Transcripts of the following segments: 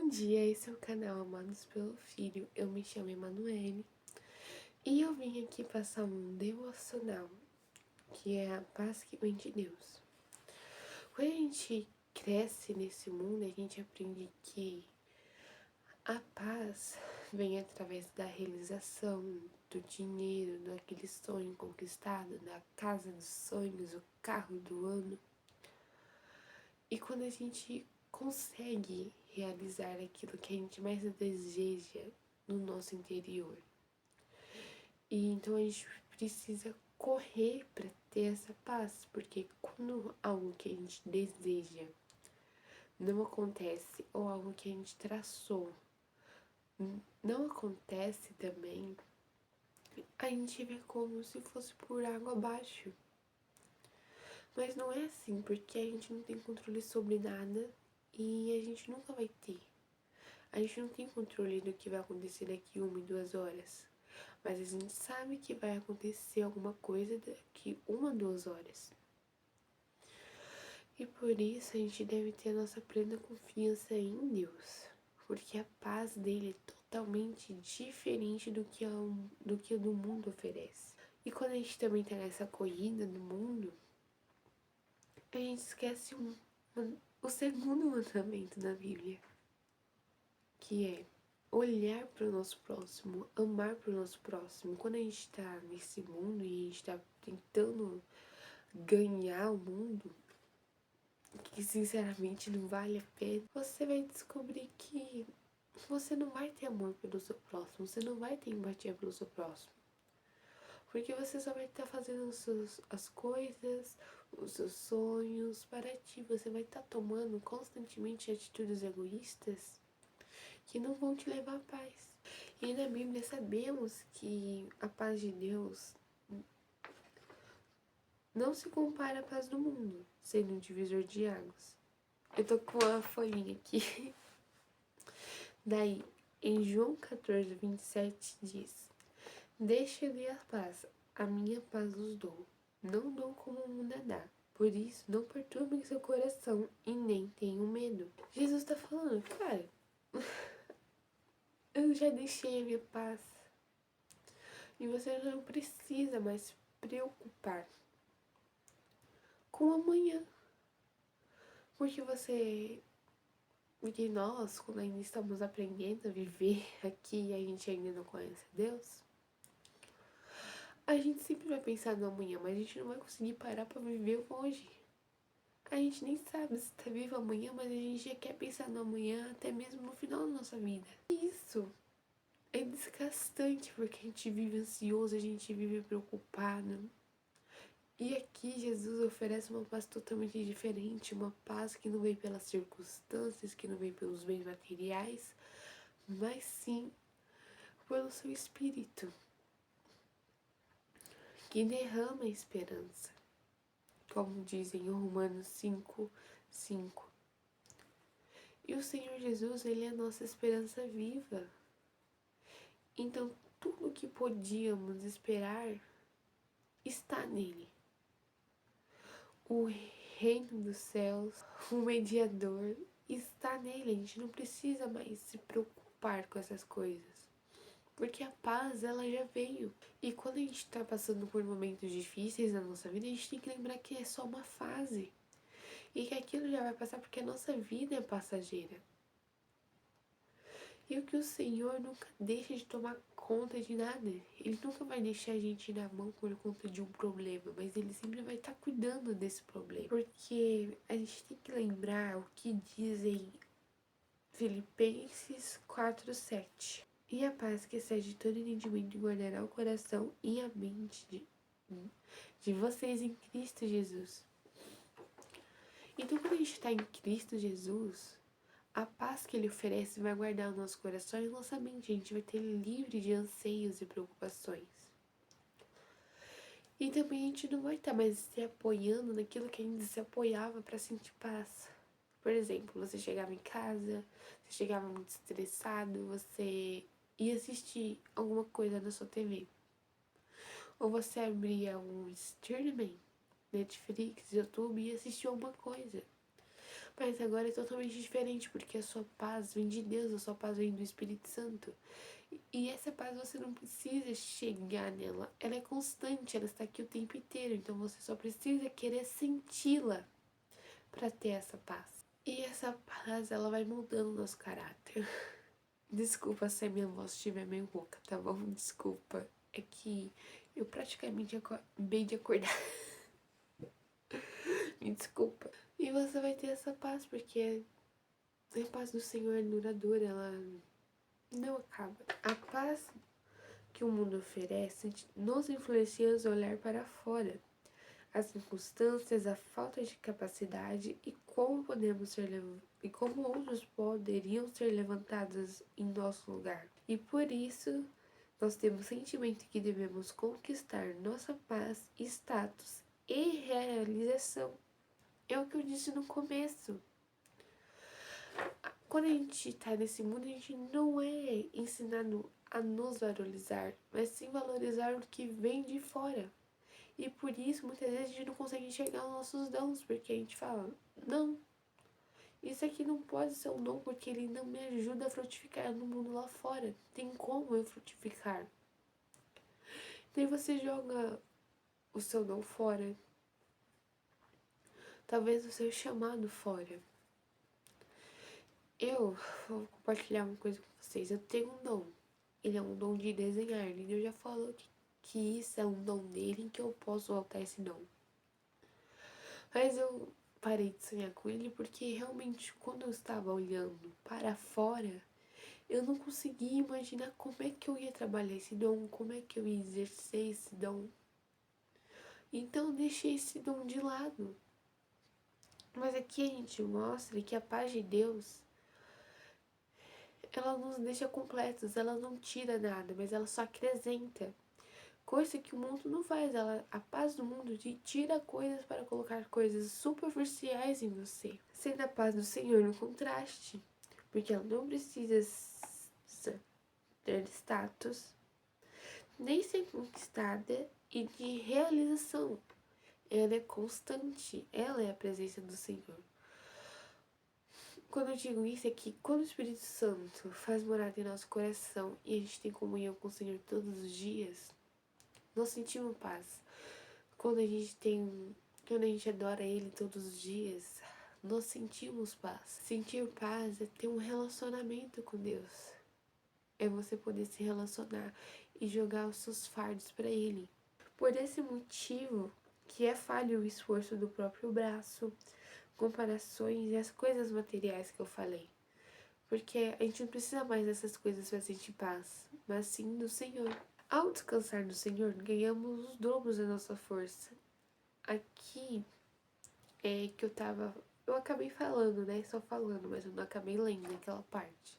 Bom dia, esse é o canal Amados pelo Filho. Eu me chamo Emanuele e eu vim aqui passar um devocional, que é a paz que vem de Deus. Quando a gente cresce nesse mundo, a gente aprende que a paz vem através da realização, do dinheiro, daquele sonho conquistado, da casa dos sonhos, o carro do ano. E quando a gente consegue realizar aquilo que a gente mais deseja no nosso interior, e então a gente precisa correr para ter essa paz, porque quando algo que a gente deseja não acontece, ou algo que a gente traçou não acontece também, a gente vê como se fosse por água abaixo. Mas não é assim, porque a gente não tem controle sobre nada e a gente nunca vai ter. A gente não tem controle do que vai acontecer daqui 1 e 2 horas. Mas a gente sabe que vai acontecer alguma coisa daqui 1 a 2 horas. E por isso a gente deve ter a nossa plena confiança em Deus. Porque a paz dele é totalmente diferente do que a do mundo oferece. E quando a gente também tá nessa corrida do mundo, a gente esquece o segundo mandamento da Bíblia, que é olhar para o nosso próximo, amar para o nosso próximo. Quando a gente está nesse mundo e a gente está tentando ganhar o mundo, que sinceramente não vale a pena, você vai descobrir que você não vai ter amor pelo seu próximo, você não vai ter empatia pelo seu próximo. Porque você só vai estar fazendo as coisas, os seus sonhos para ti. Você vai estar tomando constantemente atitudes egoístas que não vão te levar à paz. E na Bíblia sabemos que a paz de Deus não se compara à paz do mundo, sendo um divisor de águas. Eu tô com uma folhinha aqui. Daí, em João 14:27 diz: Deixe-lhe a paz, a minha paz os dou. Não dou como o mundo dá. Por isso, não perturbem seu coração e nem tenham medo. Jesus tá falando, cara, eu já deixei a minha paz. E você não precisa mais se preocupar com amanhã. Porque nós, quando ainda estamos aprendendo a viver aqui e a gente ainda não conhece Deus, a gente sempre vai pensar no amanhã, mas a gente não vai conseguir parar pra viver o hoje. A gente nem sabe se tá vivo amanhã, mas a gente já quer pensar no amanhã até mesmo no final da nossa vida. E isso é desgastante, porque a gente vive ansioso, a gente vive preocupado. E aqui Jesus oferece uma paz totalmente diferente, uma paz que não vem pelas circunstâncias, que não vem pelos bens materiais, mas sim pelo seu Espírito, que derrama esperança, como dizem em Romanos 5:5. E o Senhor Jesus, Ele é a nossa esperança viva. Então, tudo o que podíamos esperar está nele. O reino dos céus, o mediador, está nele. A gente não precisa mais se preocupar com essas coisas, porque a paz, ela já veio. E quando a gente está passando por momentos difíceis na nossa vida, a gente tem que lembrar que é só uma fase. E que aquilo já vai passar, porque a nossa vida é passageira. E o que o Senhor nunca deixa de tomar conta de nada. Ele nunca vai deixar a gente na mão por conta de um problema, mas Ele sempre vai estar cuidando desse problema. Porque a gente tem que lembrar o que dizem Filipenses 4:7. E a paz que excede todo entendimento guardará o coração e a mente de vocês em Cristo Jesus. Então, quando a gente está em Cristo Jesus, a paz que Ele oferece vai guardar o nosso coração e nossa mente. A gente vai ter livre de anseios e preocupações. E também a gente não vai estar mais se apoiando naquilo que a gente se apoiava para sentir paz. Por exemplo, você chegava em casa, você chegava muito estressado, você ia assistir alguma coisa na sua TV. Ou você abria um streaming, Netflix, YouTube e assistia alguma coisa. Mas agora é totalmente diferente, porque a sua paz vem de Deus, a sua paz vem do Espírito Santo. E essa paz você não precisa chegar nela, ela é constante, ela está aqui o tempo inteiro, então você só precisa querer senti-la para ter essa paz. E essa paz, ela vai mudando o nosso caráter. Desculpa se a minha voz estiver meio rouca, tá bom? Desculpa. É que eu praticamente acabei de acordar. Me desculpa. E você vai ter essa paz, porque a paz do Senhor é duradoura, ela não acaba. A paz que o mundo oferece nos influencia a olhar para fora. As circunstâncias, a falta de capacidade e como podemos ser e como outros poderiam ser levantados em nosso lugar. E por isso nós temos o sentimento que devemos conquistar nossa paz, status e realização. É o que eu disse no começo. Quando a gente tá nesse mundo, a gente não é ensinado a nos valorizar, mas sim valorizar o que vem de fora. E por isso, muitas vezes, a gente não consegue enxergar os nossos dons, porque a gente fala, não, isso aqui não pode ser um dom, porque ele não me ajuda a frutificar no mundo lá fora. Tem como eu frutificar. Daí você joga o seu dom fora, talvez o seu chamado fora. Eu vou compartilhar uma coisa com vocês. Eu tenho um dom. Ele é um dom de desenhar. E Deus já falou que isso é um dom dele, que eu posso voltar esse dom. Mas eu parei de sonhar com ele porque realmente quando eu estava olhando para fora, eu não conseguia imaginar como é que eu ia trabalhar esse dom, como é que eu ia exercer esse dom. Então eu deixei esse dom de lado. Mas aqui a gente mostra que a paz de Deus, ela nos deixa completos, ela não tira nada, mas ela só acrescenta. Coisa que o mundo não faz, a paz do mundo te tira coisas para colocar coisas superficiais em você. Sendo a paz do Senhor no contraste, porque ela não precisa ter status, nem ser conquistada e de realização. Ela é constante, ela é a presença do Senhor. Quando eu digo isso é que quando o Espírito Santo faz morada em nosso coração e a gente tem comunhão com o Senhor todos os dias, nós sentimos paz. Quando a gente adora Ele todos os dias, nós sentimos paz. Sentir paz é ter um relacionamento com Deus. É você poder se relacionar e jogar os seus fardos para Ele. Por esse motivo que é falho o esforço do próprio braço, comparações e as coisas materiais que eu falei. Porque a gente não precisa mais dessas coisas para sentir paz, mas sim do Senhor. Ao descansar no Senhor, ganhamos os dobros da nossa força. Aqui é que eu acabei falando, né? Só falando, mas eu não acabei lendo aquela parte.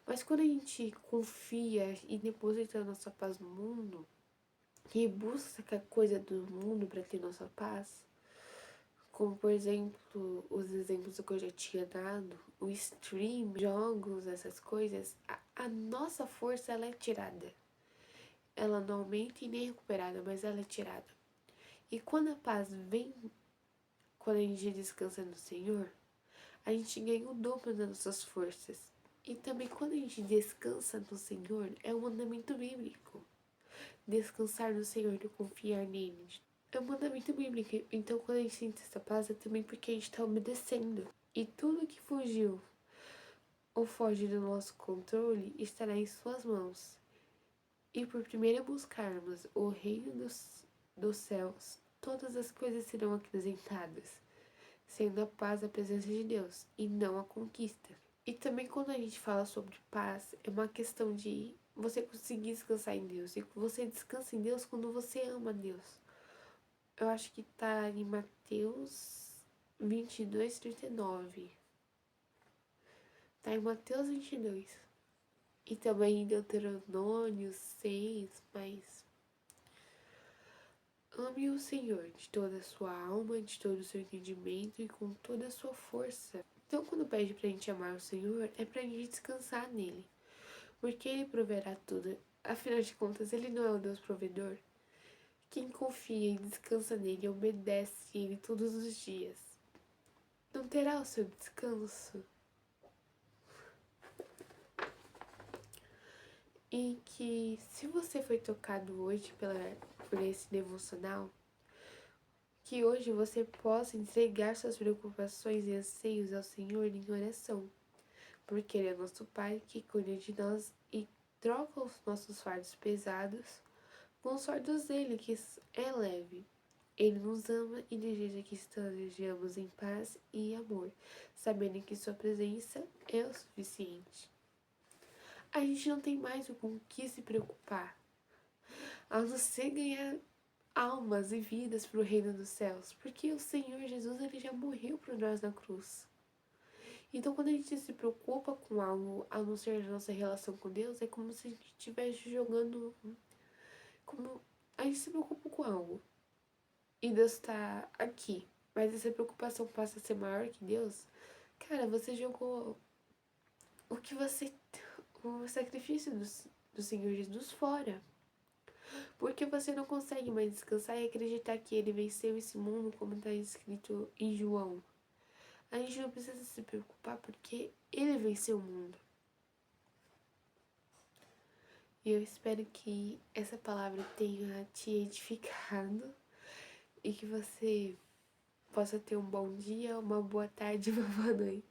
Mas quando a gente confia e deposita a nossa paz no mundo, e busca a coisa do mundo para ter nossa paz, como por exemplo, os exemplos que eu já tinha dado, o stream, jogos, essas coisas, a nossa força ela é tirada. Ela não aumenta e nem é recuperada, mas ela é tirada. E quando a paz vem, quando a gente descansa no Senhor, a gente ganha o dobro das nossas forças. E também quando a gente descansa no Senhor, é um mandamento bíblico. Descansar no Senhor e confiar nele. É um mandamento bíblico. Então quando a gente sente essa paz é também porque a gente está obedecendo. E tudo que fugiu ou foge do nosso controle estará em suas mãos. E por primeiro buscarmos o reino dos céus, todas as coisas serão acrescentadas, sendo a paz a presença de Deus e não a conquista. E também quando a gente fala sobre paz, é uma questão de você conseguir descansar em Deus. E você descansa em Deus quando você ama Deus. Eu acho que tá em Mateus 22:39. Tá em Mateus 22. E também em Deuteronômio 6, mas ame o Senhor de toda a sua alma, de todo o seu entendimento e com toda a sua força. Então, quando pede pra gente amar o Senhor, é pra gente descansar nele. Porque Ele proverá tudo. Afinal de contas, Ele não é o Deus provedor? Quem confia e descansa nele, obedece Ele todos os dias. não terá o seu descanso. E que se você foi tocado hoje por esse devocional, que hoje você possa entregar suas preocupações e anseios ao Senhor em oração, porque Ele é nosso Pai que cuida de nós e troca os nossos fardos pesados com os fardos dele, que é leve. Ele nos ama e deseja que estejamos em paz e amor, sabendo que sua presença é o suficiente. A gente não tem mais com o que se preocupar, a não ser ganhar almas e vidas para o reino dos céus, porque o Senhor Jesus ele já morreu por nós na cruz. Então, quando a gente se preocupa com algo, a não ser a nossa relação com Deus, é como se a gente estivesse jogando. Como a gente se preocupa com algo e Deus está aqui, mas essa preocupação passa a ser maior que Deus. Cara, você jogou o que você. O sacrifício do Senhor Jesus fora. Porque você não consegue mais descansar e acreditar que ele venceu esse mundo, como está escrito em João. A gente não precisa se preocupar porque ele venceu o mundo. E eu espero que essa palavra tenha te edificado e que você possa ter um bom dia, uma boa tarde, uma boa noite.